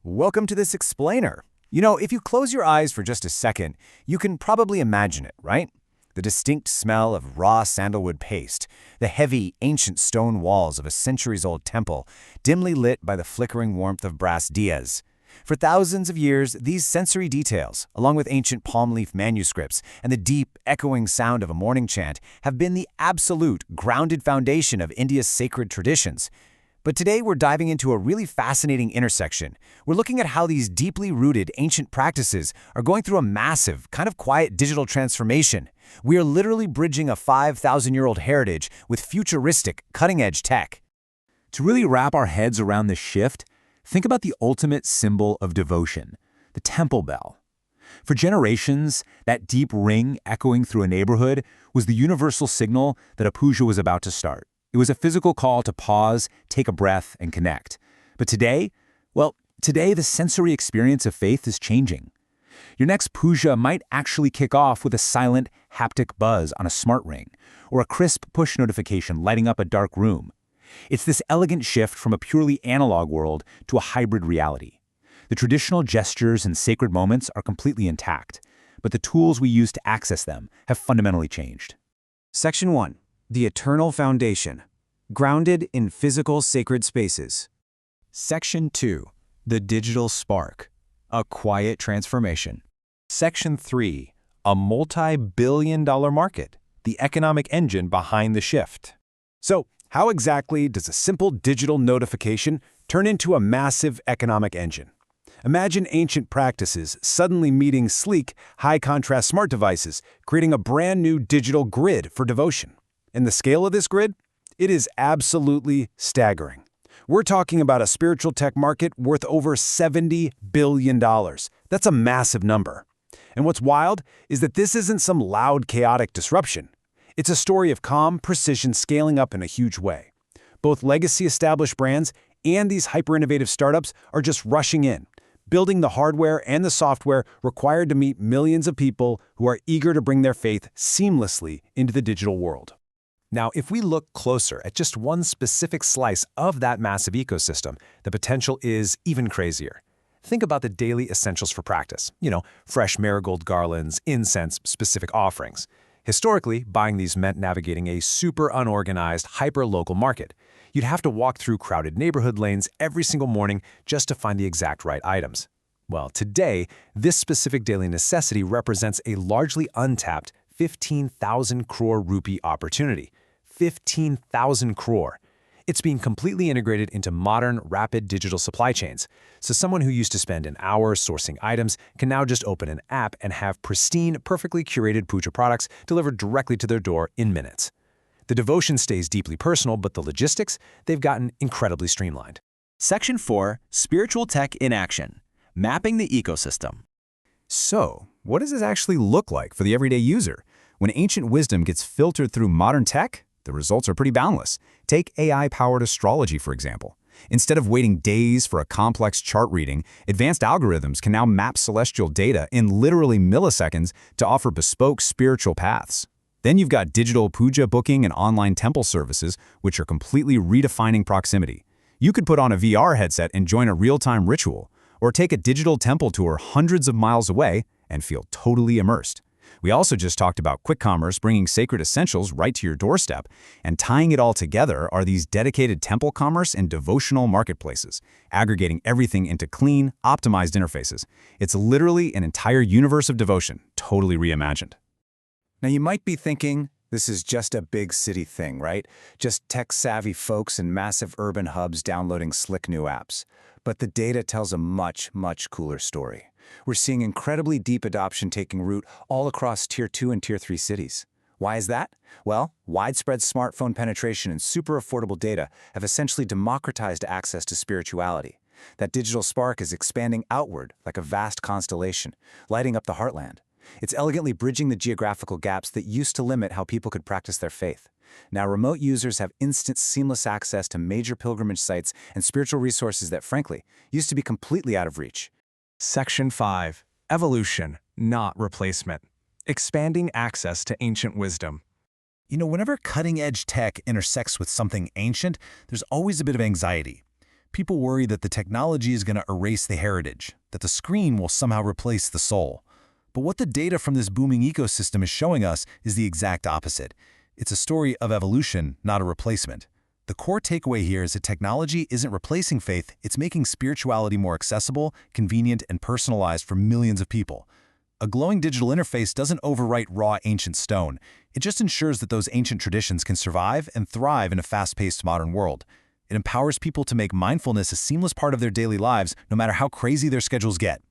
Welcome to this explainer. If you close your eyes for just a second, you can probably imagine it, right? The distinct smell of raw sandalwood paste, the heavy, ancient stone walls of a centuries-old temple, dimly lit by the flickering warmth of brass diyas. For thousands of years, these sensory details, along with ancient palm leaf manuscripts and the deep, echoing sound of a morning chant, have been the absolute, grounded foundation of India's sacred traditions. But today we're diving into a really fascinating intersection. We're looking at how these deeply rooted ancient practices are going through a massive, kind of quiet digital transformation. We are literally bridging a 5,000-year-old heritage with futuristic, cutting-edge tech. To really wrap our heads around this shift, think about the ultimate symbol of devotion, the temple bell. For generations, that deep ring echoing through a neighborhood was the universal signal that a puja was about to start. It was a physical call to pause, take a breath, and connect. But today, today the sensory experience of faith is changing. Your next puja might actually kick off with a silent, haptic buzz on a smart ring, or a crisp push notification lighting up a dark room. It's this elegant shift from a purely analog world to a hybrid reality. The traditional gestures and sacred moments are completely intact, but the tools we use to access them have fundamentally changed. Section 1. The Eternal Foundation. Grounded in physical sacred spaces. Section 2. The Digital Spark. A quiet transformation. Section 3. A multi-billion-dollar market. The economic engine behind the shift. So, how exactly does a simple digital notification turn into a massive economic engine? Imagine ancient practices suddenly meeting sleek, high-contrast smart devices, creating a brand new digital grid for devotion. And the scale of this grid? It is absolutely staggering. We're talking about a spiritual tech market worth over $70 billion. That's a massive number. And what's wild is that this isn't some loud, chaotic disruption. It's a story of calm precision scaling up in a huge way. Both legacy established brands and these hyper-innovative startups are just rushing in, building the hardware and the software required to meet millions of people who are eager to bring their faith seamlessly into the digital world. Now, if we look closer at just one specific slice of that massive ecosystem, the potential is even crazier. Think about the daily essentials for practice. Fresh marigold garlands, incense, specific offerings. Historically, buying these meant navigating a super unorganized, hyper-local market. You'd have to walk through crowded neighborhood lanes every single morning just to find the exact right items. Well, today, this specific daily necessity represents a largely untapped 15,000 crore rupee opportunity. 15,000 crore. It's being completely integrated into modern, rapid digital supply chains. So someone who used to spend an hour sourcing items can now just open an app and have pristine, perfectly curated puja products delivered directly to their door in minutes. The devotion stays deeply personal, but the logistics, they've gotten incredibly streamlined. Section 4. Spiritual Tech in Action. Mapping the ecosystem. So, what does this actually look like for the everyday user? When ancient wisdom gets filtered through modern tech, the results are pretty boundless. Take AI-powered astrology, for example. Instead of waiting days for a complex chart reading, advanced algorithms can now map celestial data in literally milliseconds to offer bespoke spiritual paths. Then you've got digital puja booking and online temple services, which are completely redefining proximity. You could put on a VR headset and join a real-time ritual, or take a digital temple tour hundreds of miles away and feel totally immersed. We also just talked about quick commerce bringing sacred essentials right to your doorstep, and tying it all together are these dedicated temple commerce and devotional marketplaces, aggregating everything into clean, optimized interfaces. It's literally an entire universe of devotion, totally reimagined. Now you might be thinking, this is just a big city thing, right? Just tech-savvy folks in massive urban hubs downloading slick new apps. But the data tells a much, much cooler story. We're seeing incredibly deep adoption taking root all across Tier 2 and Tier 3 cities. Why is that? Well, widespread smartphone penetration and super affordable data have essentially democratized access to spirituality. That digital spark is expanding outward like a vast constellation, lighting up the heartland. It's elegantly bridging the geographical gaps that used to limit how people could practice their faith. Now, remote users have instant, seamless access to major pilgrimage sites and spiritual resources that, frankly, used to be completely out of reach. Section 5. Evolution, not replacement. Expanding access to ancient wisdom. Whenever cutting-edge tech intersects with something ancient, there's always a bit of anxiety. People worry that the technology is going to erase the heritage, that the screen will somehow replace the soul. But what the data from this booming ecosystem is showing us is the exact opposite. It's a story of evolution, not a replacement. The core takeaway here is that technology isn't replacing faith, it's making spirituality more accessible, convenient, and personalized for millions of people. A glowing digital interface doesn't overwrite raw ancient stone. It just ensures that those ancient traditions can survive and thrive in a fast-paced modern world. It empowers people to make mindfulness a seamless part of their daily lives, no matter how crazy their schedules get.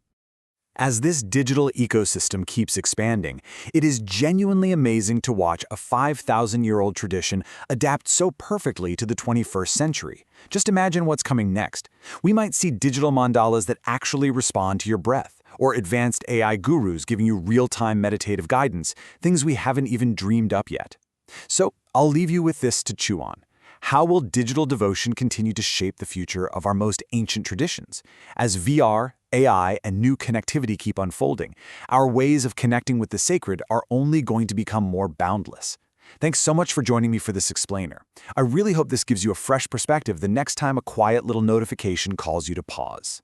As this digital ecosystem keeps expanding, it is genuinely amazing to watch a 5,000-year-old tradition adapt so perfectly to the 21st century. Just imagine what's coming next. We might see digital mandalas that actually respond to your breath, or advanced AI gurus giving you real-time meditative guidance, things we haven't even dreamed up yet. So, I'll leave you with this to chew on. How will digital devotion continue to shape the future of our most ancient traditions? As VR, AI, and new connectivity keep unfolding, our ways of connecting with the sacred are only going to become more boundless. Thanks so much for joining me for this explainer. I really hope this gives you a fresh perspective the next time a quiet little notification calls you to pause.